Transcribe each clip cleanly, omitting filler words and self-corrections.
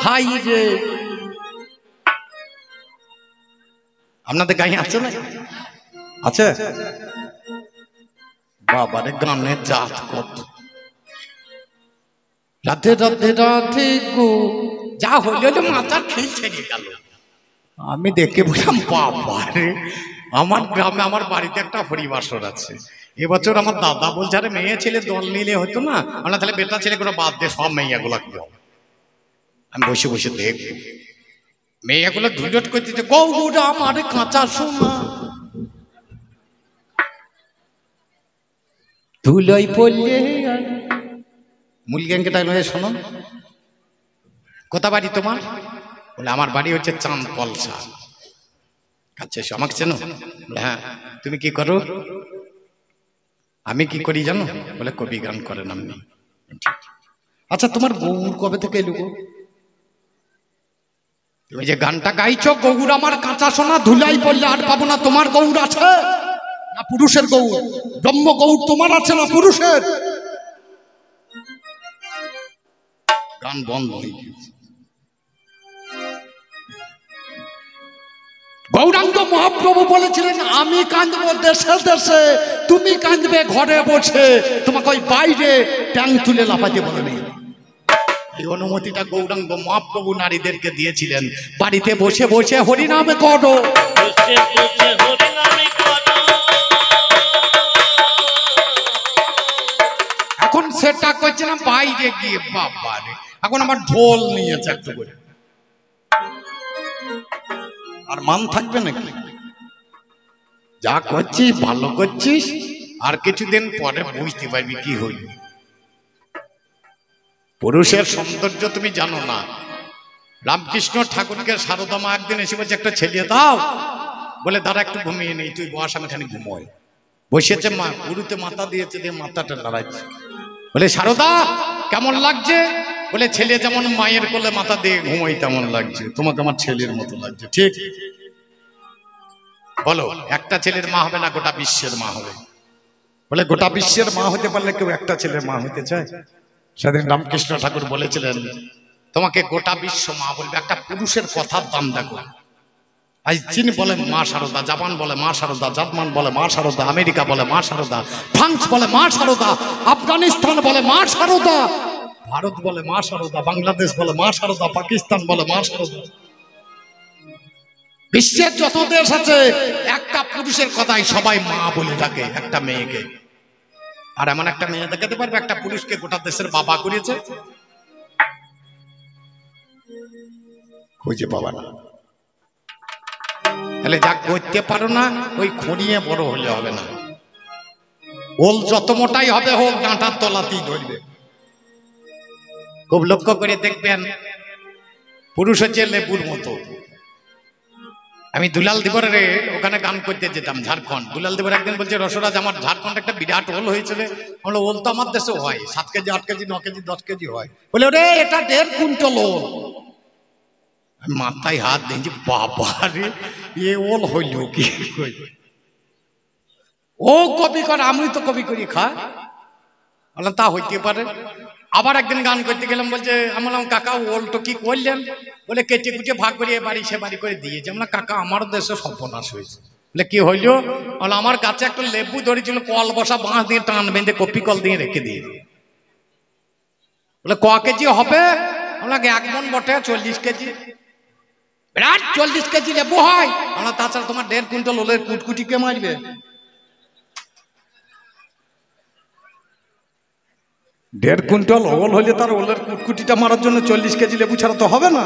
High রে। আপনাদের গায়ে আছে না? আছে বাবারে, গানের জাত কত। রাধে রাধে রাধে গো, যা হইল মাথার খেল ছেড়ে গেল। আমি দেখে বললাম বাবারে, আমার গ্রামে আমার বাড়িতে একটা হরিবাসর আছে। এবছর আমার দাদা বলছে আরে মেয়ে ছেলে দল নিলে হতো না, আমরা তাহলে বেটা ছেলে করে বাদ দিয়ে সব মেয়েগুলা কি হবে। আমি বসে বসে দেখবো মেয়েগুলো ধুলট করতেছে, গৌরা আমার কাঁচা সোনা, ধুলোই পড়লে। মূল গ্যাংকে ডাকলো, শোনো কোথা বাড়ি তোমার? বলে আমার বাড়ি হচ্ছে চাঁদ কলসা। আচ্ছা এসো, আমাকে চেনো? বলে হ্যাঁ। তুমি কি করো? আমি কি করি জানো? বলে কবি গান করেন আপনি। আচ্ছা তোমার গৌর কবে থেকে এলো? তুমি যে গানটা গাইছো, গৌর আমার কাঁচা সোনা, ধুলাই পড়লে আর পাবো না, তোমার গৌর আছে না পুরুষের গৌর? ব্রহ্ম গৌর তোমার আছে না পুরুষের? গান বন্ধ হয়ে গেছে। গৌরাঙ্গ মহাপ্রভু বলেছিলেন আমি কাঁদবো দেশে দেশে, তুমি কাঁদবে ঘরে বসে। তোমাকে ওই বাইরে ট্যাং তুলে লাফাতে বলেনি। এই অনুমতিটা গৌরাঙ্গ মহাপ্রভু নারীদেরকে দিয়েছিলেন, বাড়িতে বসে বসে হরিনামে করো। এখন সেটা করছে না বাইরে গিয়ে, বাবারে এখন আমার ঢোল নিয়েছে একটু করে, আর মান থাকবে নাকি? যা করছিস ভালো করছিস, আর কিছুদিন পরে বুঝতে পারবি কি হইল। পুরুষের সৌন্দর্য তুমি জানো না। রামকৃষ্ণ ঠাকুরকে সারদা মা একদিন এসে বলছে একটা ছেলে দাও। বলে দাঁড়া একটু ঘুমিয়ে নেই, তুই বস আমি খানি ঘুমোয়। বসেছে মা, গুরুতে মাথা দিয়েছে, দিয়ে মাথাটা নাড়াচ্ছে। বলে সারদা কেমন লাগছে? বলে ছেলে যেমন মায়ের কোলে মাথা দিয়ে ঘুমোই তেমন লাগছে, তোমাকে আমার ছেলের মতো লাগছে। ঠিক বলো, একটা ছেলের মা হবে না গোটা বিশ্বের মা হবে? বলে গোটা বিশ্বের মা হতে পারলে কেউ একটা ছেলের মা হতে চায়? সেদিন রামকৃষ্ণ ঠাকুর বলেছিলেন তোমাকে গোটা বিশ্ব মা বলবে, একটা পুরুষের কথার দাম দেখো। আজ চীন বলে মা সারদা, জাপান বলে মা সারদা, জার্মান বলে মা সারদা, আমেরিকা বলে মা সারদা, ফ্রান্স বলে মা সারদা, আফগানিস্তান বলে মা সারদা, ভারত বলে মা সারদা, বাংলাদেশ বলে মা সারদা, পাকিস্তান বলে মা সারদা। বিশ্বের যত দেশ আছে একটা পুরুষের কথাই সবাই মা বলে থাকে একটা মেয়েকে। আর এমন একটা মেয়ে দেখাতে পারবে একটা পুরুষকে গোটা দেশের বাবা করেছে? খুঁজে পাবা না। তাহলে যা করতে পারো না ওই খড়িয়ে বড় হলে হবে না। ওল যত মোটাই হবে হোক, ডাঁটার তলাতেই ধরবে। খুব লক্ষ্য করে দেখবেন পুরুষ হচ্ছে লেবুর মতো। আমি দুলাল দিবরে ওখানে গান করতে যেতাম ঝাড়খণ্ড। দুলাল দিবর একদিন বলছে রসরাজ আমার ঝাড়খণ্ড একটা বিরাট ওল হয়েছিল। আমরা ওল তো আমার দেশে হয় 7 কেজি 8 কেজি 9 কেজি 10 কেজি হয়। বলে ওরে এটা 1.5 কুইন্টাল ওল। মাথায় হাত দিয়েছি, বাবা রে এ ওল হইল কি? ও কপি করে, আমি তো কপি করি খা। বললাম তা হইতে পারে। আবার একদিন গান করতে গেলাম, বলছে আমি বললাম কাকা ওল তো কি করলেন? বলে কেটে কুটে ভাগ করিয়ে বাড়ি সে বাড়ি করে দিয়েছে। আমরা কাকা আমার দেশে সর্বনাশ হয়েছে। বলে কি হইল? বলে আমার গাছে একটা লেবু ধরেছিল, কল বসা বাঁশ দিয়ে টান বেঁধে কপি কল দিয়ে রেখে দিয়ে। বলে ক কেজি হবে? আমরা 1 মন বটে 40 কেজি। বিরাট 40 কেজি লেবু হয়। আমরা তাছাড়া তোমার 1.5 কুইন্টাল ওলের কুটকুটি কে মারবে? 1.5 কুইন্টাল ওল হলে তার ওলের কুটকুটিটা মারার জন্য 40 কেজি লেবু ছাড়া তো হবে না।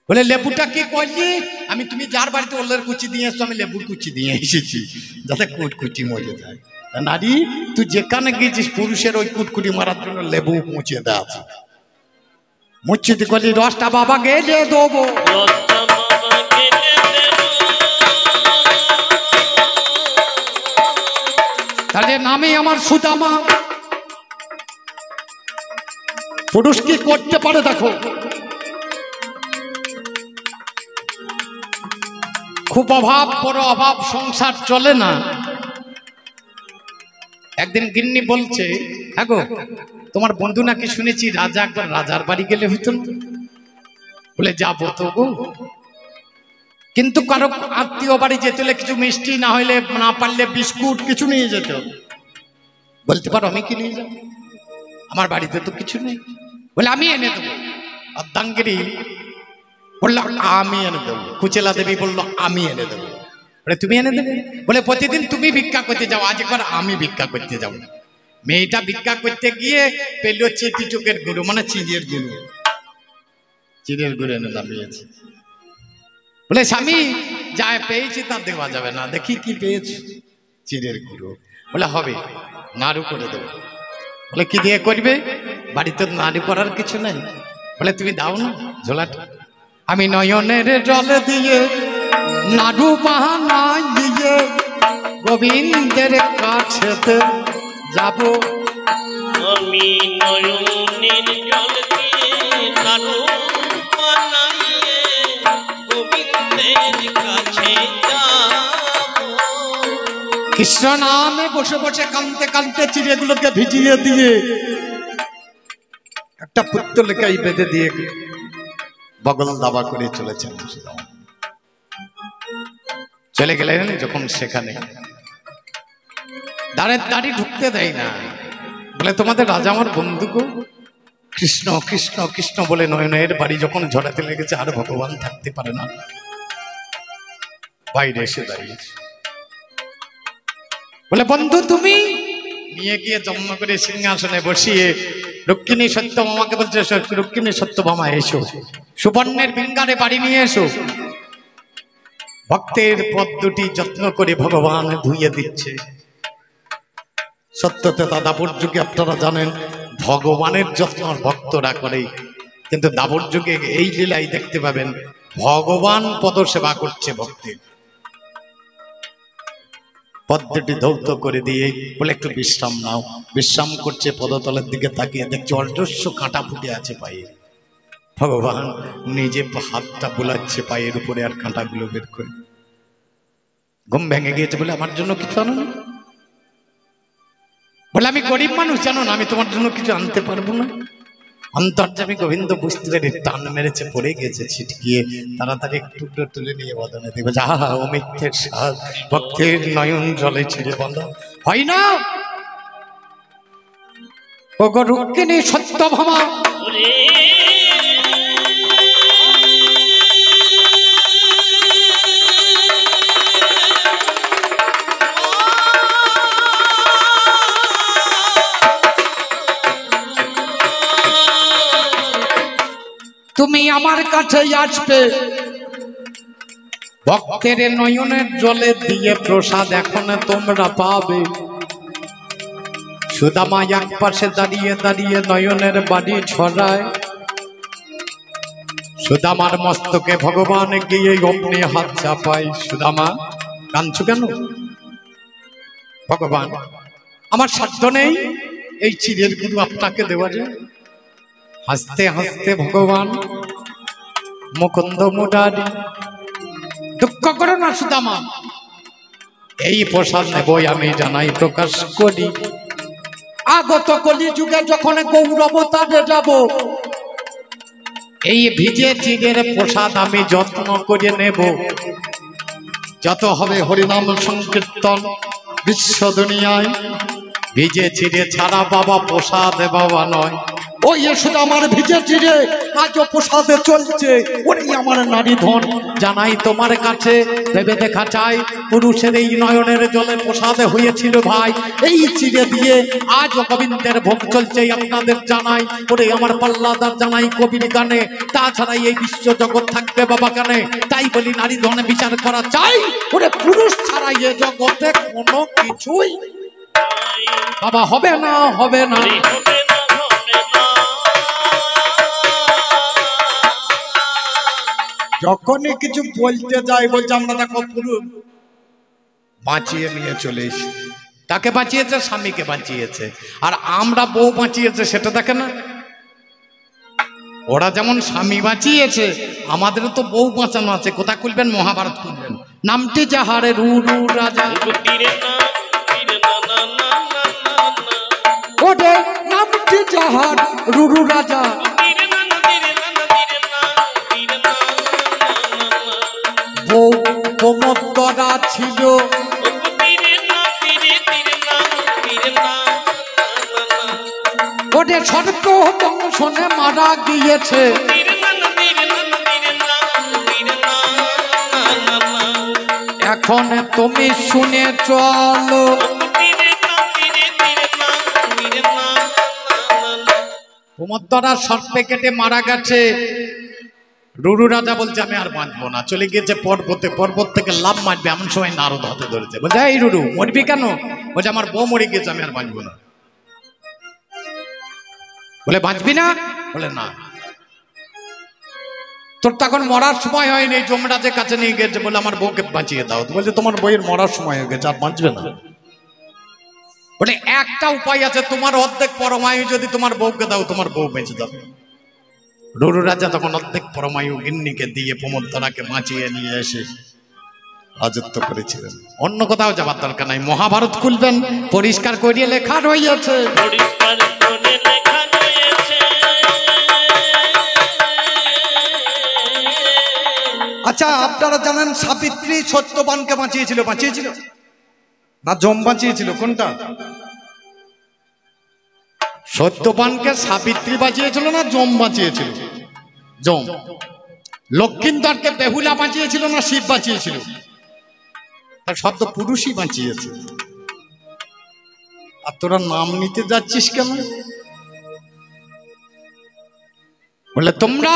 বলে লেবুটা কি করলি? আমি তুমি যার বাড়িতে ওলের কুচি দিয়ে এসছো, আমি লেবুর কুচি দিয়ে এসেছি যাতে কুটকুটি মরে যায়। নারী তুই যেখানে গিয়েছিস পুরুষের ওই কুটকুটি মারার জন্য লেবু মুছিয়ে দেওয়া আছে। মুচ্ছিতে করলি রসটা বাবা গেলে দেবো। তাহলে নামে আমার সুদামা। পুরুষ কি করতে পারে দেখো। খুব অভাব, বড় অভাব, সংসার চলে না। একদিন গিন্নি বলছে হ্যাঁ গো, তোমার বন্ধু নাকি শুনেছি রাজা একবার রাজার বাড়ি গেলে হইতো না? বলে যাবো তো গো, কিন্তু কারো আত্মীয় বাড়ি যেতে হলে কিছু মিষ্টি, না হইলে না পারলে বিস্কুট কিছু নিয়ে যেতে হবে। বলতে পারো আমি কি নিয়ে যাবো, আমার বাড়িতে তো কিছু নেই। বলে আমি এনে দেবো। অর্ধাঙ্গিনী বললো আমি এনে দেবো। কুচেলা দেবী বললো আমি এনে দেবো। বলে তুমি এনে দেবে? বলে প্রতিদিন তুমি ভিক্ষা করতে যাও, আজ একবার আমি ভিক্ষা করতে যাবো। মেয়েটা ভিক্ষা করতে গিয়ে পেল চেটি চোখের গুঁড়ো, মানে চিড়ের গুঁড়ো। চিড়ের গুঁড়ো এনে নামিয়েছে। বলে স্বামী যা পেয়েছি তা দেওয়া যাবে না, দেখি কি পেয়েছি। চিড়ের গুঁড়ো। বলে হবে, নাড়ু করে দেবো। বলে কি দিয়ে করবে? বাড়িতে নাড়ু করার কিছু নেই। বলে তুমি দাও না ঝোলাটা। আমি নয়নের জল দিয়ে নাড়ু বাহানায় দিয়ে গোবিন্দের কাছেতে যাব। আমি নয়নের জল দিয়ে নাড়ু বানাইয়ে গোবিন্দের কাছে যাব। কৃষ্ণ নামে বসে বসে কাঁদতে কাঁদতে চিড়েগুলোকে ভিজিয়ে দিয়ে একটা পুত্তলিকায় বেঁধে দিয়ে বগল দাবা করে চলেছেন। চলে গেলেন যখন সেখানে দাঁড়ি ঢুকতে দেয় না। বলে তোমাদের রাজা আমার বন্ধু গো, কৃষ্ণ কৃষ্ণ কৃষ্ণ বলে নয়নের বাড়ি যখন ঝরাতে লেগেছে আর ভগবান থাকতে পারে না, বাইরে এসে দাঁড়িয়েছে। বলে বন্ধু তুমি? নিয়ে গিয়ে জন্ম করে সিংহাসনে বসিয়ে রুক্মিণী সত্যভামাকে বলছে রুক্মিণী সত্যভামা এসো, সুবর্ণের বিঙ্গারে বাড়ি নিয়ে এসো। ভক্তের পদ দুটি যত্ন করে ভগবান ধুইয়ে দিচ্ছে। সত্যতে দাপর যুগে আপনারা জানেন ভগবানের যত্ন ভক্তরা করে, কিন্তু দাপর যুগে এই লীলাই দেখতে পাবেন ভগবান পদসেবা করছে ভক্তের। পদ্মটি ধৌত করে দিয়ে বলে একটু বিশ্রাম নাও। বিশ্রাম করছে, পদতলের দিকে তাকিয়ে দেখছে অজস্র কাঁটা ফুটে আছে পায়ে। ভগবান নিজে হাতটা বোলাচ্ছে পায়ের উপরে আর কাঁটাগুলো বের করে। ঘুম ভেঙে গিয়েছে। বলে আমার জন্য কিছু আনো না? বলে আমি গরিব মানুষ জানো না, আমি তোমার জন্য কিছু আনতে পারবো না। অন্তর্যামী গোবিন্দ বুঝতে পেরে টান মেরেছে, পড়ে গেছে ছিটকিয়ে। তাড়াতাড়ি একটু তুলে নিয়ে বদনে দেবে, যাহা ও মিথ্যের সাজ ভক্তের নয়ন জলে ছিঁড়ে বাঁধা হয় না। ও গো রুক্মিণী সত্যভামা, তুমি আমার কাছে আসবে, ভক্তের নয়নের জলে দিয়ে প্রসাদ এখন তোমরা পাবে। সুদামা এক পাশে দাঁড়িয়ে দাঁড়িয়ে নয়নের বাড়ি ছড়ায়। সুদামার মস্তকে ভগবান গিয়ে অমনি হাত চাপায়। সুদামা কাঁদছো কেন? ভগবান আমার সাধ্য নেই এই চিড়ের গুঁড়ো আপনাকে দেওয়া যায়। হাসতে হাসতে ভগবান মুকুন্দ মুরারি, দুঃখ করো না সুদামা, এই প্রসাদ নেবই আমি জানাই প্রকাশ করি। আগত কলি যুগে যখন গৌরবতারে যাব, এই ভিজে চিড়ের প্রসাদ আমি যত্ন করে নেব। যত হবে হরিনাম সংকীর্তন বিশ্ব দুনিয়ায়, ভিজে চিড়ে ছাড়া বাবা প্রসাদ বাবা নয়। ওই শুধু আমার ভিজে চিড়ে আজও প্রসাদে চলছে। ওরে আমার নারী ধন জানাই তোমার কাছে, ভেবে দেখা চাই পুরুষের এই নয়নের জলে প্রসাদে হয়েছিল ভাই। এই চিড়ে দিয়ে আজও গোবিন্দের ভোগ চলছে আপনাদের জানাই। ওরে আমার পাল্লাদার জানাই কবির গানে, তাছাড়াই এই বিশ্ব জগৎ থাকবে বাবা গানে। তাই বলি নারী ধনে বিচার করা চাই। ওরে পুরুষ ছাড়া এ জগতে কোনো কিছুই বাবা হবে না, হবে না। যখনই কিছু বলতে যাই বলছে আমরা দেখো পুরুষ বাঁচিয়ে নিয়ে চলে এসেছি। তাকে বাঁচিয়েছে, স্বামীকে বাঁচিয়েছে, আর আমরা বউ বাঁচিয়েছে সেটা দেখে না। ওরা যেমন স্বামী বাঁচিয়েছে, আমাদের তো বউ বাঁচানো আছে। কোথা খুলবেন? মহাভারত খুলবেন। নামটি যাহারে রুরু রাজা ওঠে যাহার রুরু রাজা বউ প্রমোদরা ছিল ওরে স্বর্গ দংশনে মারা গিয়েছে এখন তুমি শুনে চলো প্রমোদরা সর্পে কেটে মারা গেছে রুরু রাজা বলছে আমি আর বাঁচবো না, চলে গিয়েছে পর্বতে, পর্বত থেকে লাভ মারবে এমন সময় নারদ হাতে ধরেছে, বলছে এই রুরু মরবি কেন? বলছে আমার বউ মরে গিয়েছে, আমি আর বাঁচবো না। বলে বাঁচবি না? বলে না। তোর তখন মরার সময় হয়নি, যমরাজের কাছে নিয়ে গেছে, বলে আমার বউকে বাঁচিয়ে দাও। বলছে তোমার বউয়ের মরার সময় হয়ে গেছে, আর বাঁচবে না। বলে একটা উপায় আছে, তোমার অর্ধেক পরমায়ু যদি তোমার বউকে দাও, তোমার বউ বেঁচে যাবে। রুরু রাজা তখন অর্ধেক পরমায়ু গিন্নিকে দিয়ে প্রমোদরাকে বাঁচিয়ে নিয়ে এসে রাজত্ব করেছিলেন। অন্য কোথাও যাবার দরকার নাই, মহাভারত খুলবেন, পরিষ্কার করিয়ে লেখা রয়েছে। আচ্ছা, আপনারা জানেন সাবিত্রী সত্যবানকে বাঁচিয়েছিল, বাঁচিয়েছিল না যম বাঁচিয়েছিল? কোনটা? সত্যবানকে সাবিত্রী বাঁচিয়েছিল না যম বাঁচিয়েছিল? যম। লক্ষিন্দরকে বেহুলা বাঁচিয়েছিল না শিব বাঁচিয়েছিল? তার শব্দ পুরুষই বাঁচিয়েছে। আর তোরা নাম নিতে যাচ্ছিস কেন? বলে তোমরা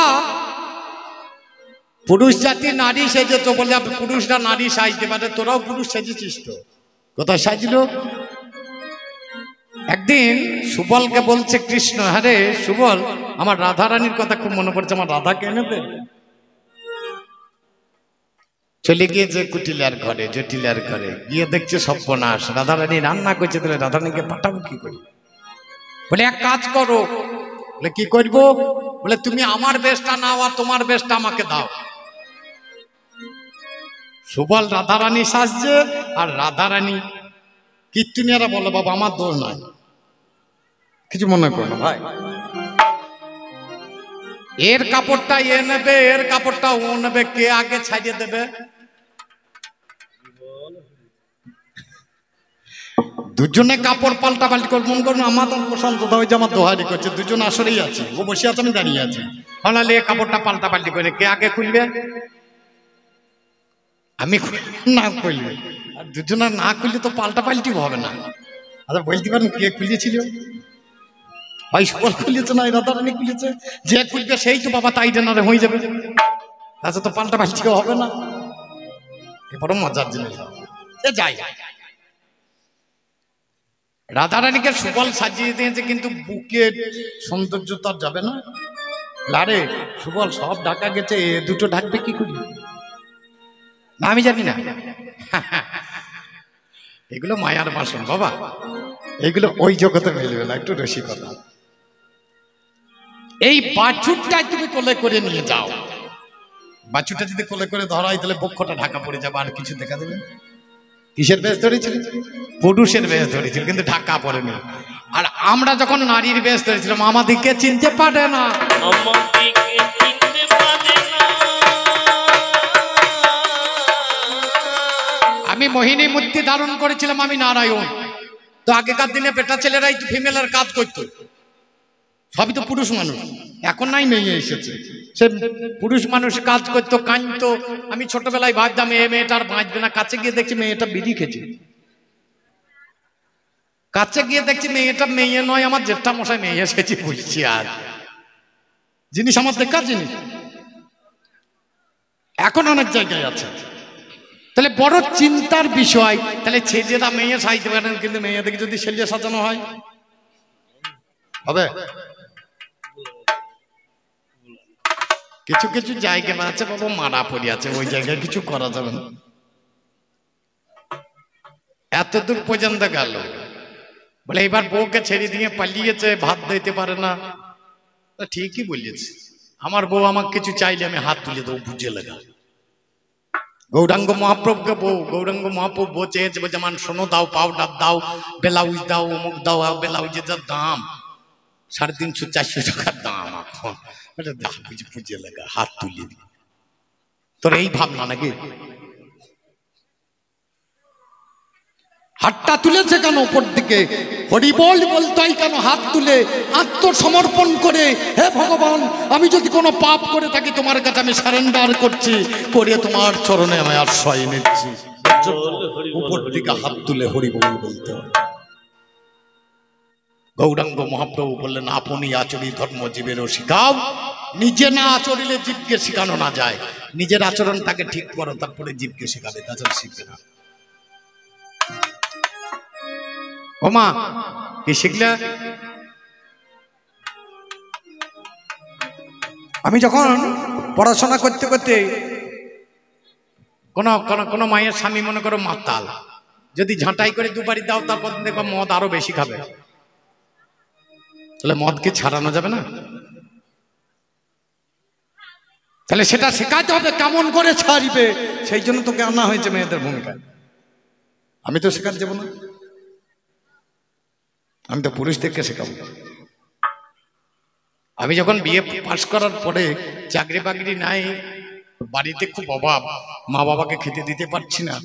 পুরুষ জাতি নারী সেজেছ, বলে পুরুষরা নারী সাজতে পারে, তোরাও পুরুষ সেজেছিস তো। কোথায় সাজলো? একদিন সুবলকে বলছে কৃষ্ণ, হ্যাঁ রে সুবল, আমার রাধা রানীর কথা খুব মনে পড়ছে, আমার রাধাকে এনে দে। চলে গিয়েছে কুটিলার ঘরে, জটিলার ঘরে, গিয়ে দেখছে সর্বনাশ, রাধা রানী রান্না করছে, তাহলে রাধা রানীকে পাঠাবো কি করি? বলে এক কাজ করো। বলে কি করবো? বলে তুমি আমার বেশটা নাও আর তোমার বেশটা আমাকে দাও। সুবল রাধা রানী সাজছে, আর রাধা রানী কীর্তনিয়ারা বলে বাবা আমার দোষ নয়, কিছু মনে করো না ভাই, এর কাপড়টা এ নেবে, এর কাপড়টা ও নেবে, কে আগে ছাড়িয়ে দেবে? দুজনে কাপড় পাল্টা পাল্টি করে, মন করুন আমার প্রশান্ত ওই যে আমার দোহারি করছে, দুজন আসলেই আছে, ও বসে আছে আমি দাঁড়িয়ে আছি, হলালে কাপড়টা পাল্টা পাল্টি করে কে আগে খুলবে? আমি না খুলবে, আর দুজনে না খুললে তো পাল্টা পাল্টি হবে না। আচ্ছা বলতে পারেন কে খুলিয়েছিল? হয় সুবল খুলিয়েছে না রাধা রানী খুলিয়েছে? যে খুলবে সেই তো বাবা তাই ডেনারে হয়ে যাবে, তাছাড়া তো পাল্টা পাল্টি হবে না। এ বড় মজার জিনিস। যাই, রাধা রানীকে সুবল সাজিয়ে দিয়েছে, কিন্তু বুকের সৌন্দর্য তো আর যাবে না। লারে সুবল সব ঢাকা গেছে, এ দুটো ঢাকবে কি করি? না আমি জানি না, এগুলো মায়ার বাসন বাবা, এগুলো ওই জগতে মিলবে না, একটু রসিকতা। এই বাছুরটাই তুমি কোলে করে নিয়ে যাও, বাছুরটা যদি কোলে করে ধরাই তাহলে বক্ষটা ঢাকা পড়ে যাবে, আর কিছু দেখা দেবে। কিসের বেশ ধরেছিল? পুরুষের বেশ ধরেছিল, কিন্তু ঢাকা পড়েনি। আর আমরা যখন নারীর বেশ ধরেছিলাম, আমাদেরকে চিনতে পারে না, আমি মোহিনী মূর্তি ধারণ করেছিলাম, আমি নারায়ণ। তো আগেকার দিনে বেটা ছেলেরাই তো ফিমেলের কাজ করতো, সবই তো পুরুষ মানুষ। এখন নাই মেয়ে এসেছে, সে পুরুষ মানুষ কাজ করতো, কাঁদতো। আমি ছোটবেলায় ভাবতাম এ মেয়েটা আর বাঁচবে না, কাছে গিয়ে দেখছি মেয়েটা বিড়ি খেয়েছে, কাছে গিয়ে দেখছি মেয়েটা মেয়ে নয়, আমার জেঠা মশাই মেয়ে এসেছে, বুঝছি। আর জিনিস আমার দেখা জিনিস এখন অনেক জায়গায় আছে। তাহলে বড় চিন্তার বিষয়, তাহলে ছেলেরা মেয়ে সাজতে পারেন, কিন্তু মেয়েদেরকে যদি ছেলে সাজানো হয় হবে? কিছু কিছু জায়গা আছে বাবা মারা পড়ে আছে, ওই জায়গায় কিছু করা যাবে না। এত দূর পর্যন্ত গেল, বলে এবার বউকে ছেড়ে দিয়ে পালিয়েছে, ভাত দিতে পারে না। ঠিকই বলিয়েছে, আমার বউ আমাকে কিছু চাইলে আমি হাত তুলে দেবো, বুঝে লাগা। গৌরাঙ্গ মহাপ্রভুকে বউ, গৌরাঙ্গ মহাপ্রভু বউ চেয়েছে, বলছে আমার সোনো দাও, পাউডার দাও, ব্লাউজ দাও, অমুক দাও, ব্লাউজের যা দাম, 350-400 টাকার দাম এখন। পুজো লাগা হাত তুলে দি, তোর এই ভাবনা নাকি? হাতটা তুলেছে কেন উপর দিকে? হরিবল বলতাই কেন হাত তুলে আত্মসমর্পণ করে, হে ভগবান আমি যদি কোনো পাপ করে থাকি তোমার কাছে আমি সারেন্ডার করছি, করে তোমার চরণে আমি আশ্রয় নিচ্ছি। উপর দিকে হাত তুলে হরিবল বলতে হয়। গৌরাঙ্গ মহাপ্রভু বললেন, আপনি আচরি ধর্ম জীবেরও শিখাও। নিজে না আচরিলে জীবকে শেখানো না যায়। নিজের আচরণটাকে ঠিক করো, তারপরে জীবকে শেখাবে, তাছাড়া শিখবে না। ও মা, কি শিখলে? আমি যখন পড়াশোনা করতে করতে কোন মায়ের স্বামী মনে করো মাতাল, যদি ঝাঁটাই করে দুবারই দাও, তারপর দেখো মদ আরো বেশি খাবে, তাহলে মদকে ছাড়ানো যাবে না? তাহলে সেটা শেখাতে হবে কেমন করে ছাড়িবে। সেই জন্য তোকে আনা হয়েছে মেয়েদের ভূমিকায়। আমি তো শেখাতে যাবো না, আমি তো পুরুষদেরকে শেখাবো। আমি যখন বিএ পাস করার পরে চাকরি বাকরি নাই, বাড়িতে খুব অভাব, মা বাবাকে খেতে দিতে পারছি না।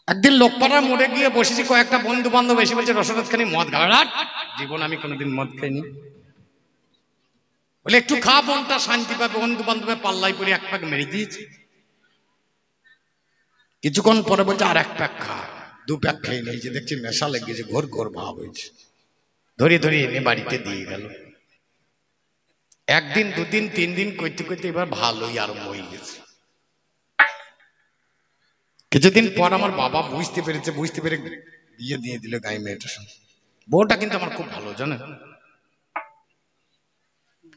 একদিন লোকপাড়ার মোড়ে গিয়ে বসেছি, কয়েকটা বন্ধু বান্ধব এসে বলছে রসগোল্লা খানি মদ খাওয়া। জীবন আমি কোনোদিন মদ খাইনি। বলে একটু খা, মনটা শান্তি পাবে। বন্ধু বান্ধবের পাল্লাই পরে এক প্যাক মেরে দিয়েছি। কিছুক্ষণ পরে বলছে আর এক প্যাক খা। 2 প্যাক খেয়ে নিয়েছে, দেখছি নেশা লেগেছে, ঘোর ঘোর ভাব হয়েছে। ধরে ধরে এনে বাড়িতে দিয়ে গেল। একদিন 2 দিন 3 দিন করতে করতে এবার ভালোই আরম্ভ হয়ে গেছে। কিছুদিন পর আমার বাবা বুঝতে পেরে বিয়ে দিয়ে দিল গাই মেয়েটার সঙ্গে। বউটা কিন্তু আমার খুব ভালো, জানে।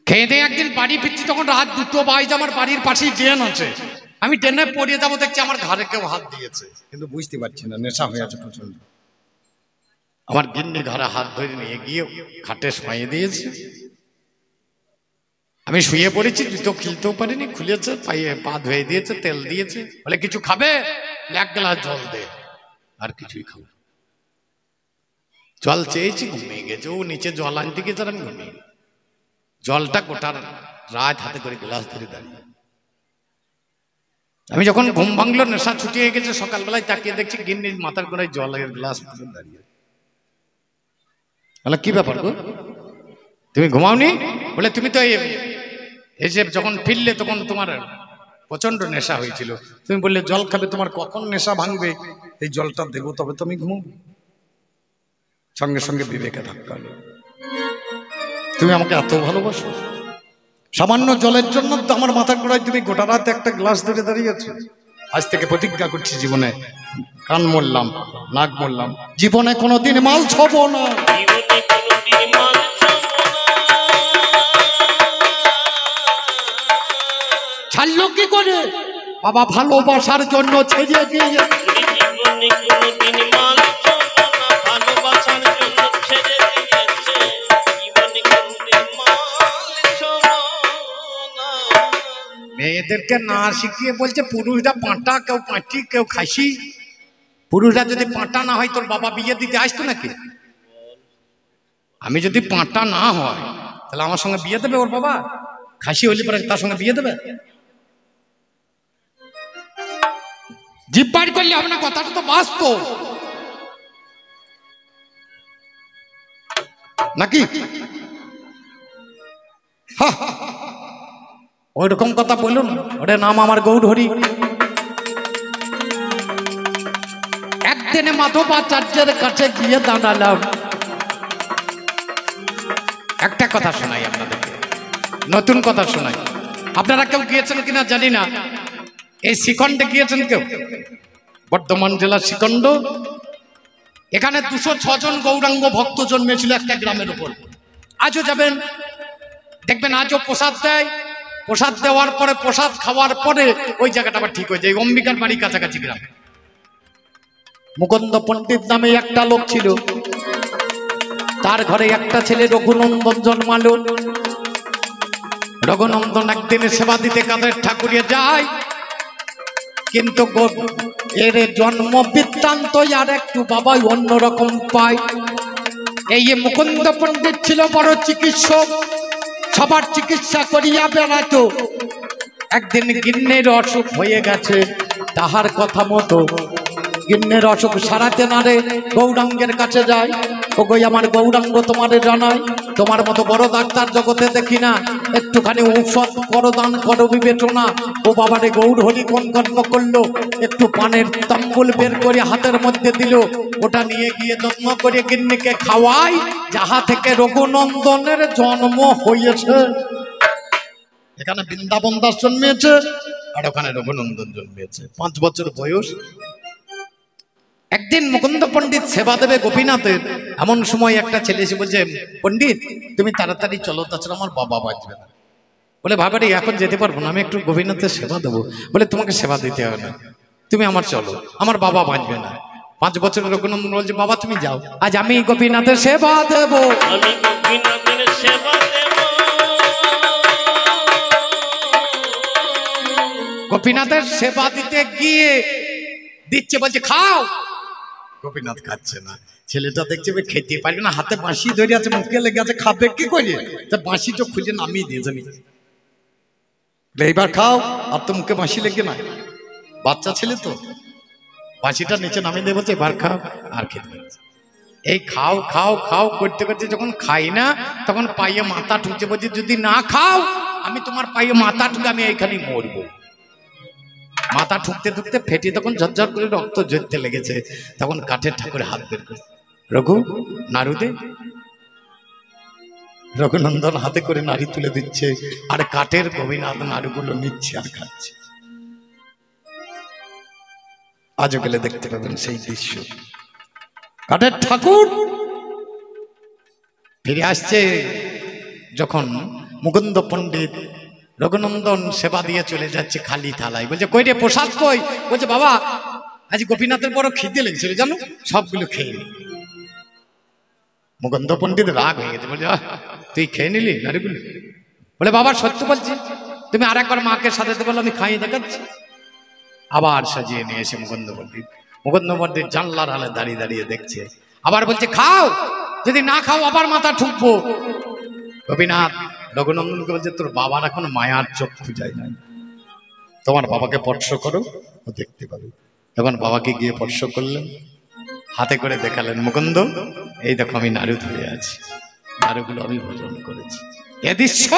খেয়ে দিয়ে একদিন বাড়ি ফিরছি, তখন রাত 2টো বাজে। আমার বাড়ির পাশেই ড্রেন আছে, আমি ট্রেনে পড়িয়ে যাবো, দেখছি আমার ঘাড়ে কেউ হাত দিয়েছে, কিন্তু বুঝতে পারছি না, নেশা হয়ে আছে প্রচন্ড। আমার গিন্নি ঘরে হাত ধরে নিয়ে গিয়ে খাটে শুয়ে দিয়েছে। আমি শুয়ে পড়েছি, জুতো খুলতেও পারিনি, খুলেছে, পায়ে পা ধুয়ে দিয়েছে, তেল দিয়েছে। বলে কিছু খাবে? 1 গ্লাস জল দে। আর কিছুই খাবো। জল চেয়েছি, ঘুমিয়ে গেছে। ও নিচে জল আনতে গেছে, আমি ঘুমিয়ে। জলটা গোটা রাত হাতে করে গ্লাস ধরে দাঁড়িয়ে। আমি যখন ঘুম ভাঙলো, নেশা ছুটি হয়ে গেছে, সকালবেলায় তাকিয়ে দেখছি গিন্নির মাথার গোড়ায় জলের গ্লাস দাঁড়িয়ে। বলে কি ব্যাপার গো, তুমি ঘুমাওনি? বলে তুমি তো এই যে যখন ফিরলে তখন তোমার প্রচন্ড নেশা হয়েছিল, তুমি বললে জল খাবে, তোমার কখন নেশা ভাঙবে, এই জলটা দেবো তবে তুমি ঘুমাবো। সঙ্গে সঙ্গে বিবেকে ধাক্কা। তুমি আমাকে এত ভালোবাসো, সামান্য জলের জন্য তো আমার মাথার গোড়ায় তুমি গোটা রাত একটা গ্লাস ধরে দাঁড়িয়েছো। আজ থেকে প্রতিজ্ঞা করছি, জীবনে কান মরলাম, নাক মরলাম, জীবনে কোনোদিন মাল ছব না। ছাড়লো কি করে? বাবা ভালোবাসার জন্য ছেড়ে দিয়ে। মেয়েদেরকে না শিখিয়ে বলছে পুরুষরা পাঁটা, কেউ পাঁটি, কেউ খাসি। পুরুষরা যদি পাঁটা না হয় তোর বাবা বিয়ে দিতে আসতো নাকি? আমি যদি পাঁটা না হয় তাহলে আমার সঙ্গে বিয়ে দেবে ওর বাবা? খাসি হইলে পরে তার সঙ্গে বিয়ে দেবে? জিভ বার করলে হবে না, কথাটা তো বাস্তব নাকি? ওই রকম কথা বলুন। ওরে নাম আমার গৌরহরি। একদিনে মাধবাচার্যের কাছে গিয়ে দাঁড়ালাম। একটা কথা শোনাই আপনাদেরকে, নতুন কথা শোনাই। আপনারা কেউ গিয়েছেন কিনা জানি না, এই শিখণ্ডে গিয়েছেন কেউ? বর্ধমান জেলার শিখণ্ড। এখানে 206 জন গৌরাঙ্গ ভক্ত জন্মেছিল একটা গ্রামের উপর। আজও যাবেন, দেখবেন আজও প্রসাদ দেয়। প্রসাদ দেওয়ার পরে, প্রসাদ খাওয়ার পরে ওই জায়গাটা আবার ঠিক হয়ে যায়। অম্বিকার বাড়ি কাছাকাছি গ্রাম। মুকুন্দ পণ্ডিত নামে একটা লোক ছিল, তার ঘরে একটা ছেলে রঘুনন্দন জন্মালো। রঘুনন্দন একদিনে সেবা দিতে কাদের ঠাকুরিয়ে যায়, কিন্তু এর জন্ম বৃত্তান্ত আর একটু বাবাই অন্যরকম পায়। এই মুকুন্দ পণ্ডিত ছিল বড় চিকিৎসক, সবার চিকিৎসা করিয়া বেড়াতো। একদিন গিন্নের অসুখ হয়ে গেছে, তাহার কথা মতো গিন্নের অসুখ সারাতে নারে গৌরাঙ্গের কাছে যায়। ওগো আমার গৌরাঙ্গ, তোমারে জানাই, তোমার মতো বড় ডাক্তার জগতে দেখি না, একটুখানি ঔষধ করো, দান করো বিবেচনা। ও বাবারে গৌর হরি কোন কর্ম করলো, একটু পানের তাম্বুল বের করে হাতের মধ্যে দিল, ওটা নিয়ে গিয়ে যত্ন করে গিন্নিকে খাওয়াই, যাহা থেকে রঘুনন্দনের জন্ম হয়েছে। এখানে বৃন্দাবন দাস জন্মেছে আর ওখানে রঘুনন্দন জন্মেছে, 5 বছর বয়স। একদিন মুকুন্দ পণ্ডিত সেবা দেবে গোপীনাথের, এমন সময় একটা ছেলে এসে বলছে, পণ্ডিত তুমি তাড়াতাড়ি চলো, তাছাড়া আমার বাবা বাঁচবে না। বলে বাবারে এখন যেতে পারবো না, আমি একটু গোপীনাথের সেবা দেবো। বলে তোমাকে সেবা দিতে হবে না, তুমি আমার চলো, আমার বাবা বাঁচবে না। 5 বছরের রঘুনন্দন বলছে, বাবা তুমি যাও, আজ আমি গোপীনাথের সেবা দেবো। আমি গোপীনাথের সেবা দেব। গোপীনাথের সেবা দিতে গিয়ে দিচ্ছে, বলছে খাও। গোপীনাথ খাচ্ছে না। ছেলেটা দেখছে খেতে পারবে না, হাতে বাঁশি ধরে আছে, মুখে লেগে আছে, খাবে কি করে? তা বাঁশিটা খুঁজে নামিয়ে দিয়েছে। এইবার খাও, আর তো মুখে বাঁশি লেগে না, বাচ্চা ছেলে তো, বাঁশিটা নিচে নামিয়ে দিয়ে বলছে এবার খাও, আর খেতে পারছে। এই খাও খাও খাও করতে করতে যখন খাই না, তখন পায়ে মাথা ঠুকছে, বলছে যদি না খাও আমি তোমার পায়ে মাথা ঠুকে আমি এইখানেই মরবো। মাথা ঠুকতে ঠুকতে ফেটে তখন ঝরঝর করে রক্ত ঝরতে লেগেছে। তখন কাঠের ঠাকুরে হাত বের করে, রঘু নাড়ুদে। রঘুনন্দন হাতে করে নাড়ি তুলে দিচ্ছে, আর কাঠের গোপীনাথ নাড়ুগুলো নিচ্ছে আর খাচ্ছে। আজও গেলে দেখতে পাবেন সেই দৃশ্য। কাঠের ঠাকুর ফিরে আসছে যখন মুকুন্দ পণ্ডিত রঘুনন্দন সেবা দিয়ে চলে যাচ্ছে খালি থালায়। বলছে কই রে প্রসাদ কই? বলছে বাবা আজ গোপীনাথের বড় খিদে লেগেছিল জানো, সবগুলো খেয়ে নি। মুকুন্দ পণ্ডিত রাগ হয়ে গেছে, বলছে তুই খেয়ে নিলি নারীগুলো? বলে বাবা সত্য বলছি, তুমি আর একবার মাকে সাজাতে বলো, আমি খাইয়ে দেখাচ্ছি। আবার সাজিয়ে নিয়ে এসে মুকুন্দ পণ্ডিত জানলার আলে দাঁড়িয়ে দাঁড়িয়ে দেখছে। আবার বলছে খাও, যদি না খাও আবার মাথা ঠুকবো। গোপীনাথ রঘুনন্দনকে বলছে তোর বাবার এখন মায়ার চক্ষু যায় না, তোমার বাবাকে স্পর্শ করো, ও দেখতে পাবে। তখন বাবাকে গিয়ে স্পর্শ করলেন, হাতে করে দেখালেন, মুকুন্দ এই দেখো আমি নাড়ু ধরে আছি, নাড়ুগুলো আমি ভোজন করেছি। এ দৃশ্য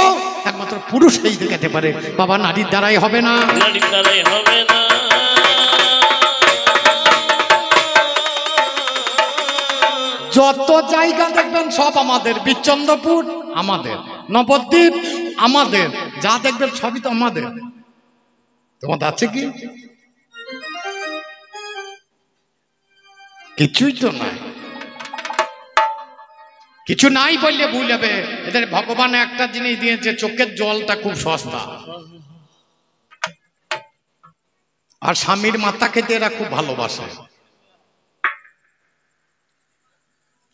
একমাত্র পুরুষই দেখাতে পারে, বাবা নারীর দ্বারাই হবে না, নারীর দ্বারাই হবে না। যত জায়গা দেখবেন সব আমাদের, বিচন্দ্রপুর আমাদের, নবদ্বীপ আমাদের, যা দেখবেন সবই তো আমাদের। তোমাদের আছে কি? কিছুই তো নাই। কিছু নাই বললে ভুল হবে। এদের ভগবান একটা জিনিস দিয়েছে, চোখের জলটা খুব সস্তা, আর স্বামীর মাথা খেতে এরা খুব ভালোবাসে।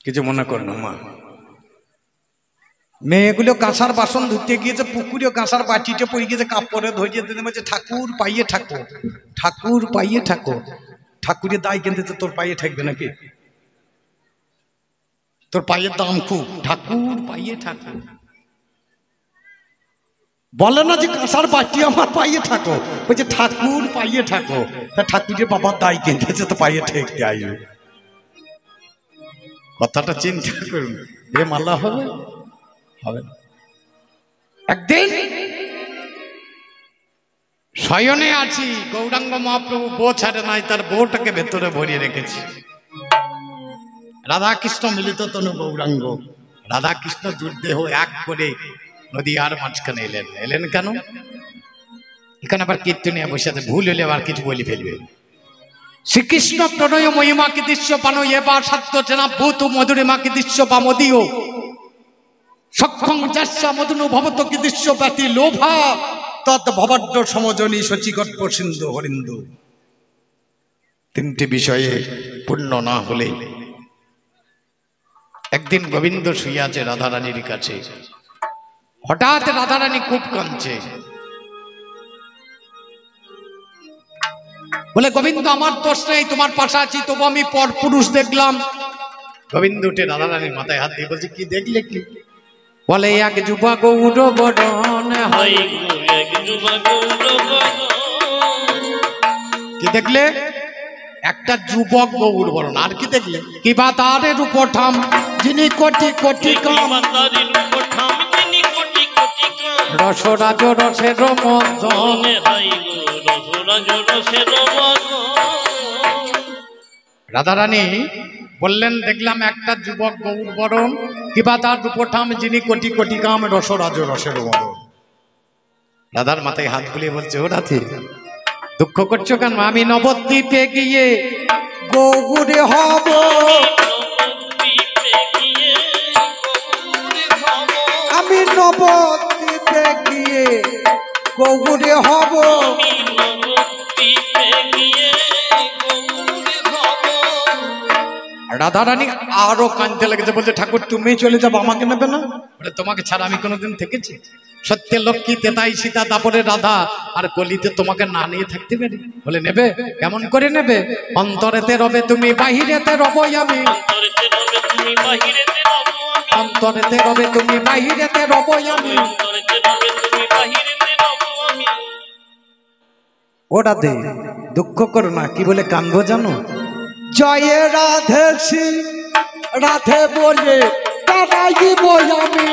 কিছু মনে কর না মা, মেয়েগুলো কাঁসার বাসন ধুতে গিয়েছে, পুকুরে কাঁসার বাটিটা পড়ে গিয়েছে, কাপড়ে ধরিয়ে দিতে বলছে ঠাকুর পাইয়ে ঠাকুর, ঠাকুর পাইয়ে ঠাকুর। ঠাকুরের দায় কিনতে তোর পাইয়ে থাকবে নাকি? তোর পায়ের দাম খুব, ঠাকুর পাইয়ে ঠাকুর। বলে না যে কাঁসার বাটি আমার পাইয়ে থাকো, বলছে ঠাকুর পাইয়ে থাকো। তা ঠাকুরের বাবার দায় কিনতেছে তো পাইয়ে ঠেকতে আসবে। কথাটা চিন্তা করুন, এ মাল্লা হবে হবে না। একদিন শয়নে আছি, গৌরাঙ্গ মহাপ্রভু বউ ছাড়ে নাই, তার বউটাকে ভেতরে ভরিয়ে রেখেছি। রাধা কৃষ্ণ মিলিত তনু গৌরাঙ্গ, রাধা কৃষ্ণ দুর্দেহ এক করে নদীয়ার মাঝখানে এলেন। এলেন কেন? এখানে আবার কীর্তনিয়া বসে আছে, ভুল হলে আবার কিছু বলে ফেলবে। শ্রীকৃষ্ণ প্রণয় মহিমা কি দৃশ্য পানো, এবার সাধ্য চেনা ভূত মধুরিমা কি দৃশ্য পামদীয়, সক্ষম যাস্যা মধুনু ভবত কি দৃশ্য ব্যতি লোভা, তৎ ভবাড্ড সমজনী শচিগর্ভ সিন্ধু হরিন্দু। তিনটি বিষয়ে পূর্ণ না হলে। একদিন গোবিন্দ শুয়ে আছে রাধারানীর কাছে, হঠাৎ রাধারানী খুব কাঁদছে। বলে গোবিন্দ আমার দোষ নেই, তোমার পাশে আছি, তবু আমি পর পুরুষ দেখলাম। গোবিন্দ উঠে রাধা রানীর মাথায় হাত দিয়ে বলছে কি দেখলে কি? বলে এক যুবা গৌর বরণ হাই হয়। গো এক যুবা গৌর বরণ। কি দেখলে? একটা যুবক গৌর বরণ। আর কি দেখলে? কি বা তারের উপঠাম যিনি কোটি কোটি কাম, মাতারির উপর ঠাম যিনি কোটি কোটি কাম। রসরাজ রসের মদন। হাই গো রসরাজ রসের মদন। রাধারানী বললেন দেখলাম একটা যুবক গৌর বরণ, কিবা তার উপঠাম যিনি কোটি কোটি কাম, রসরাজ রসের মদন। রাধার মাথায় হাত বুলিয়ে বলছে ও রাধে, দুঃখ করছো কেন? আমি নবদ্বীপে গিয়ে গৌরে হব, আমি নবদ্বীপে গিয়ে গৌরে হব। রাধারানী আরো কাঁদতে লেগেছে, বলছে ঠাকুর তুমি চলে যাবো, আমাকে নেবে না? বলে তোমাকে ছাড়া আমি কোনোদিন থেকেছি? সত্যে লক্ষ্মী তেতাই সীতা তারপরে রাধা, আর কলিতে তোমাকে না নিয়ে থাকতে পারি? বলে নেবে, কেমন করে নেবে? অন্তরেতে রবে তুমি, বাহিরেতে রবই আমি। অন্তরেতে রবে তুমি, বাহিরেতে রবই আমি। ও রাধে দুঃখ করো না। কি বলে কান্দো জানো? জয়ে রাধে শ্রী রাধে বলে তারাইব আমি।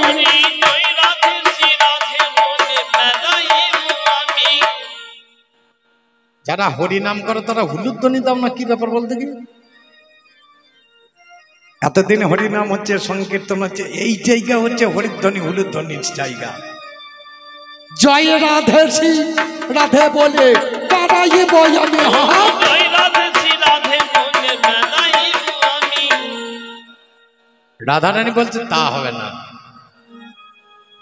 যারা হরি নাম করে তারা হুলুধ্বনি দাও না, কি ব্যাপার বলতে কি? এতদিন হরি নাম হচ্ছে, সংকীর্তন হচ্ছে, এই জায়গা হচ্ছে হরিধ্বনি হুলুধ্বনির জায়গা। জয় রাধে শ্রী রাধে বলে তারাইব আমি। রাধারানী বলছে তা হবে না।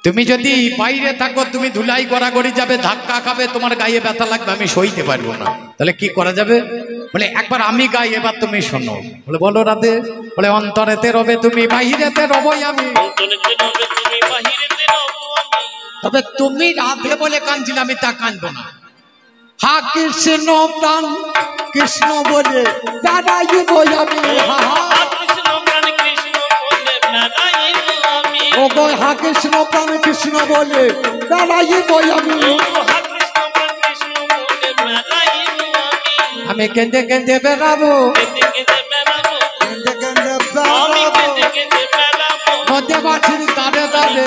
তুমি যদি বাইরে থাকো, তুমি ধুলাই গড়াগড়ি যাবে, ধাক্কা খাবে, তোমার গায়ে ব্যথা লাগবে, আমি সইতে পারবো না। তাহলে কি করা যাবে? বলে একবার আমি গাই, এবার তুমি শোনো। বলে বলো রাধে। বলে অন্তরেতে রবে তুমি, বাহিরেতে রবই আমি। তবে তুমি রাধে বলে কাঁদছিলে, আমি তা কাঁদবো না। হা কৃষ্ণ প্রাণ কৃষ্ণ বলে দাঁড়াইব আমি। ও গো হা কৃষ্ণ প্রাণ কৃষ্ণ বলে দাঁড়াইব আমি। আমি কেঁদে কেঁদে বেড়াবো, কেঁদে কেঁদে বেড়াবো, নদে বাছির দাঁড়ে দাঁড়ে।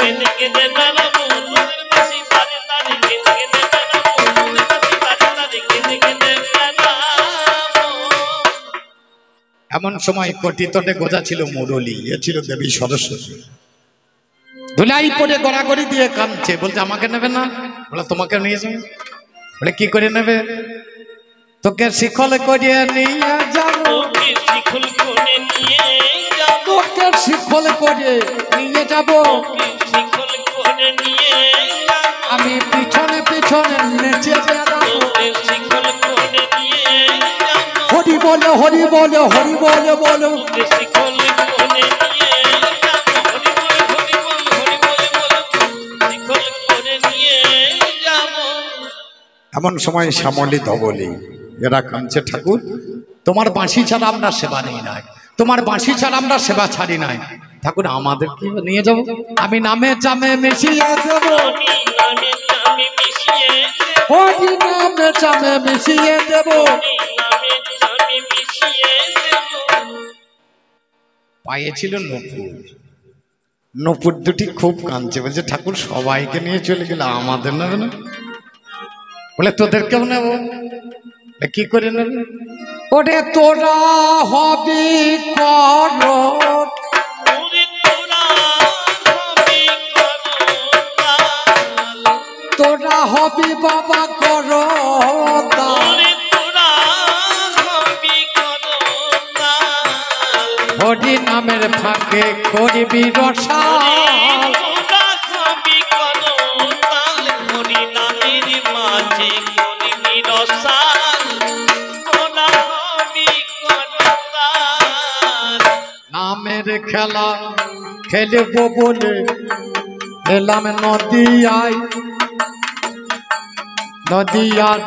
এমন সময় কটিতটে গোজা ছিল মুরলী, এ ছিল দেবী সরস্বতী। ধুলাই পরে গড়াগড়ি দিয়ে কাঁদছে, বলছে আমাকে নেবে না? বলে তোমাকে নিয়ে যাবে। বলে কি করে নেবে? তোকে শিখল করিয়ে নিয়ে যাবো, তোকে শিখল করে নিয়ে যাবো। আমি পিছনে পিছনে নেচে বেড়াবো। হরি বলে হরি বলে হরি বলে বলো। এমন সময় শ্যামলী ধবলী এরা কাঁদছে, ঠাকুর তোমার বাঁশি ছাড়া আমরা সেবা নেই নাই, তোমার বাঁশি ছাড়া আমরা সেবা ছাড়ি নাই। ঠাকুর আমাদের কি নিয়ে যাবো? আমি নামে চামে মিশিয়ে দেবো, হরি নামে চামে মিশিয়ে দেবো। পায়ে ছিল নূপুর, নূপুর দুটি খুব কাঁদছে, বলছে ঠাকুর সবাইকে নিয়ে চলে গেলে আমাদের নেবে না? বলে তোদেরকেও নেব। কি করে নেবে? ওরে তোরা হবি কর, তোরা হবি বাবা কর, হরি নামের ফাঁকে করবি রসাল। নামের খেলা খেলব বলে এলাম নদিয়ায়, নদিয়ার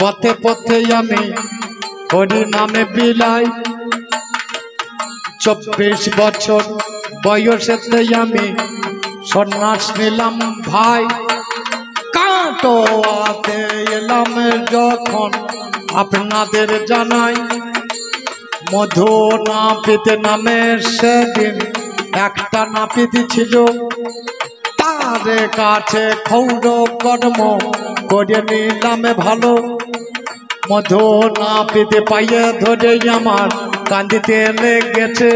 পথে পথে আমি হরি নামে বিলাই। 24 বছর বয়সেতে আমি সন্ন্যাস নিলাম ভাই। কাটোয়াতে এলাম যখন আপনাদের জানাই, মধু নাপিত নামে সেদিন একটা নাপিত ছিল, তার কাছে ক্ষৌর কর্ম করে নিলাম ভালো। মধু নাপিত পাইয়ে ধরে আমার কান্দিতে লেগেছে,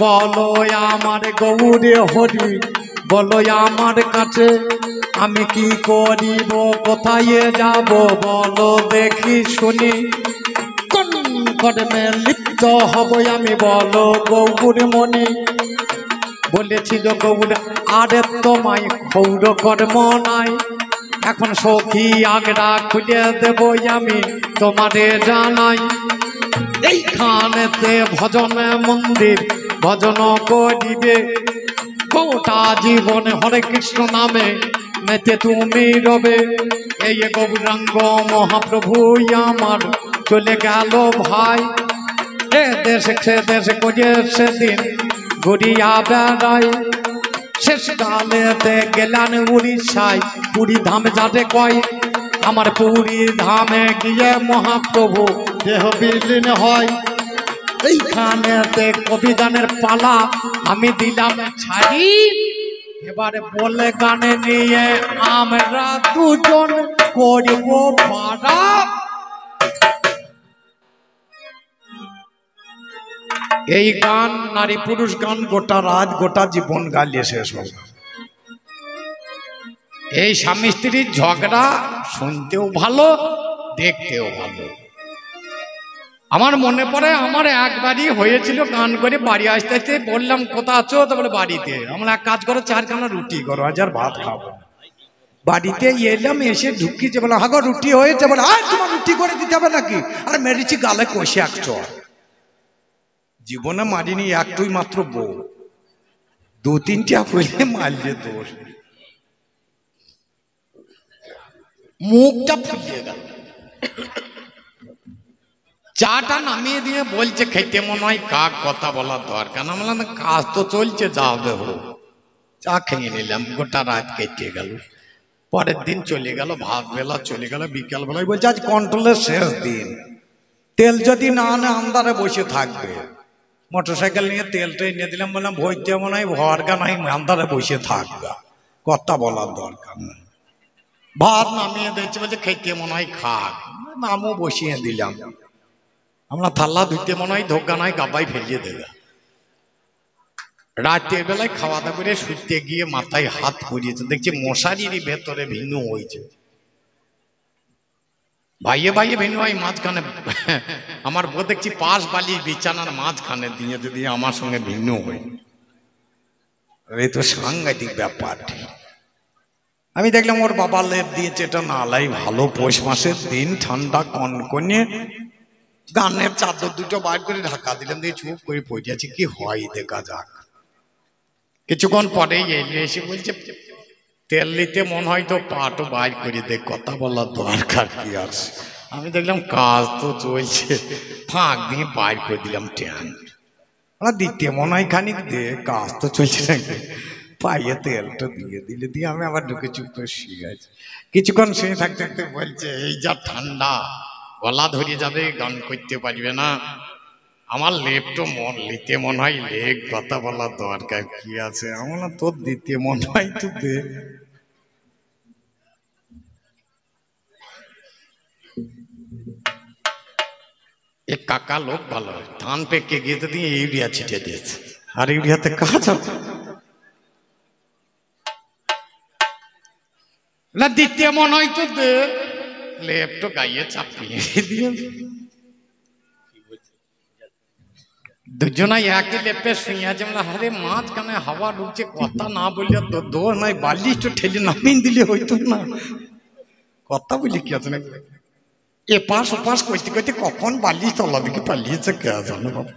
বলো আমার গৌরে হরি, বলো আমার কাছে আমি কি করিব, কোথায় যাব, বলো দেখি শুনি। কোন কর্মে লিপ্ত হব আমি, বলো গৌর মণি। বলেছিল গৌর আরে তোমায় ক্ষৌর কর্ম নাই, এখন সখী আগরা খুলে দেব আমি তোমারে জানাই। এইখানেতে ভজন মন্দির ভজন করিবে, গোটা জীবন হরে কৃষ্ণ নামে মেতে তুমি রবে। এই গৌরাঙ্গ মহাপ্রভু আমার চলে গেল ভাই, এ দেশে সে দেশে করে সেদিন ঘুরিয়া বেড়াই। শেষ কালেতে গেলেন উড়িষ্যায়, পুরী ধামে যাতে কয়, আমার পুরী ধামে গিয়ে মহাপ্রভু দেহ বিলীন হয়। এইখানেতে কবিগানের পালা আমি দিলাম ছাড়ি, এবারে বলে গানে নিয়ে আমরা দুজন করব পাড়া। এই গান নারী পুরুষ গান গোটা রাত গোটা জীবন গালিয়ে শেষ হবে। এই স্বামী স্ত্রীর ঝগড়া শুনতেও ভালো, দেখতেও ভালো। আমার মনে পড়ে আমার একবারই হয়েছিল, গান করে বাড়ি আসতে আসতে বললাম কোথা আছো, তো বলে বাড়িতে। আমরা এক কাজ করো, 4খানা রুটি করো, আজ আর ভাত খাবো। বাড়িতে এলাম, এসে ঢুকিয়েছে, বলে হাগো রুটি হয়েছে, বলে আর তোমার রুটি করে দিতে হবে নাকি, আর মেরেছি গালে কষে এক চর। জীবনে মারিনি, একটুই মাত্র বউ, 2-3টা হইলে মারলে দোষ। মুখটা ফুলিয়ে গেল। চাটা নামিয়ে দিয়ে বলছে খেতে মনে হয় কাক, কথা বলার দরকার না। বললাম কাজ তো চলছে, যাবে হোক। চা খেয়ে নিলাম, গোটা রাত কেটে গেল। পরের দিন চলে গেল, ভাত বেলা চলে গেল, বিকাল বেলায় বলছে আজ কন্ট্রোলের শেষ দিন, তেল যদি না আনে আন্দারে বসে থাকবে। মোটরসাইকেল নিয়ে তেলটা এনে দিলাম, বললাম ভরতে মনে হয় ভরগা নাই, আন্দারে বসে থাকবে, কথা বলার দরকার নেই। ভাত নামিয়ে দিচ্ছে, বলছে খেতে মনে হয় খাক, নামও বসিয়ে দিলাম। আমরা থাল্লা ধুতে মনে হয় ধোকা নাই, গাবাই ফেলিয়ে দেবে। রাতের বেলায় খাওয়া দাওয়া করে শুতে গিয়ে মাথায় হাত পড়িয়েছে, দেখছি মশারির ভেতরে ভিন্ন হয়েছে। ভাইয়ে ভাইয়ে ভিন্ন হয় মাঝখানে, আমার বউ দেখছি পাশ বালি বিছানার মাঝখানে দিয়ে দিয়ে আমার সঙ্গে ভিন্ন হয়। এই তো সাংঘাতিক ব্যাপার। আমি দেখলাম ওর বাবা লেপ দিয়েছে, এটা নালাই ভালো, পৌষ মাসের দিন, ঠান্ডা কনকনে। গানের চাদর দুটো বার করে ঢাকা দিলাম, দিয়ে চুপ করে পড়ে আছি, কি হয় দেখা যাক। কিছুক্ষণ পরেই এসে বলছে তেল নিতে মন হয় তো পাটও বাইর করে দে, কথা বলার দরকার কি আছে। আমি দেখলাম কাজ তো চলছে, ফাঁক দিয়ে বাইর করে দিলাম ট্যান। দিতে মনে হয় খানিক দে, কাজ তো চলছে নাকি। পাইয়ে তেলটা দিয়ে দিলে, দিয়ে আমি আবার ঢুকে চুপ করে শুয়ে আছি। কিছুক্ষণ শুয়ে থাকতে থাকতে বলছে এই যা ঠান্ডা, গলা ধরে যাবে, গান করতে পারবে না। আমার লেপ তো মন নিতে মনে হয় লেগ, কথা বলার দরকার কি আছে। আমার তোর দিতে মনে হয় তো দে। এ কাকা লোক ভালো, ধান পেকে গিয়েতে দিয়ে ইউরিয়া ছিটিয়ে দিয়েছে, আর ইউরিয়াতে কাজ হবে না। দিতে মনে হয় তো দে, লেপ তো গাইয়ে চাপিয়ে দিয়ে। দুজনাই একই লেপে শুয়ে আছে, আরে মাঝখানে হাওয়া ঢুকছে, কথা না বললে তো দোষ নাই, বালিশ তো ঠেলে নামিয়ে দিলে হইতো না। কথা বলি কি আছে না, এপাশ ওপাশ করতে করতে কখন বালিশ তলা দিকে পালিয়েছে কে জানে বাবা।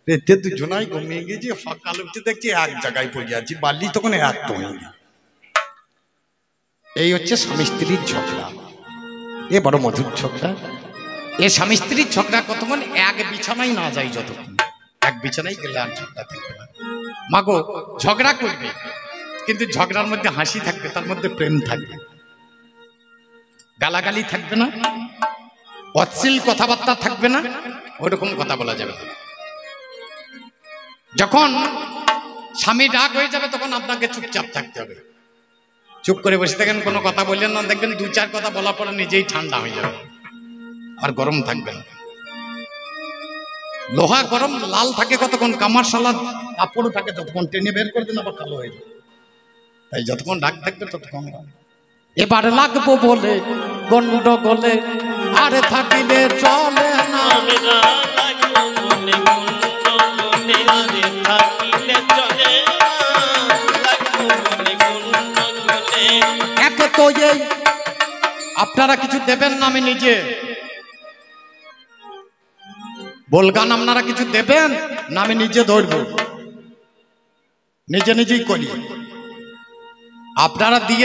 রেতে দুজনাই ঘুমিয়ে গেছি, সকাল উঠতে দেখছি এক জায়গায় পড়ে আছি, বালিশ তখন এক তো হয়নি। এই হচ্ছে স্বামী স্ত্রীর ঝগড়া, এ বড় মধুর ঝগড়া। এ স্বামী স্ত্রীর ঝগড়া কতক্ষণ এক বিছানায় না যায় যতক্ষণ। এক বিছানায় গেলে আর ঝগড়া থাকবে না। মাগো ঝগড়া করবে, কিন্তু ঝগড়ার মধ্যে হাসি থাকবে, তার মধ্যে প্রেম থাকবে, গালাগালি থাকবে না, অশ্লীল কথাবার্তা থাকবে না, ওরকম কথা বলা যাবে না। যখন স্বামী রাগ হয়ে যাবে তখন আপনাকে চুপচাপ থাকতে হবে, চুপ করে বসে থাকেন, কোনো কথা বললেন না, দেখবেন দু চার কথা বলার পরে নিজেই ঠান্ডা হয়ে যাবে, আর গরম থাকবে না। লোহা গরম লাল থাকে কতক্ষণ, কামার সালাদ কাপড় থাকে ততক্ষণ, টেনে বের করে দিন আবার কালো হয়ে যাবে। তাই যতক্ষণ রাগ থাকবে ততক্ষণ। এবার লাগবো বলে গন্ডগোলে আর থাকিলে চলে না, আমি না লাগবো বলে গন্ডগোলে আরে থাকিলে চলে না, লাগবো বলে গন্ডগোলে। এক তো এই আপনারা কিছু দেবেন না, আমি নিজে বলগান, আপনারা কিছু দেবেন না, আমি নিজে ধরবো, নিজে নিজেই করি, আপনারা দিয়ে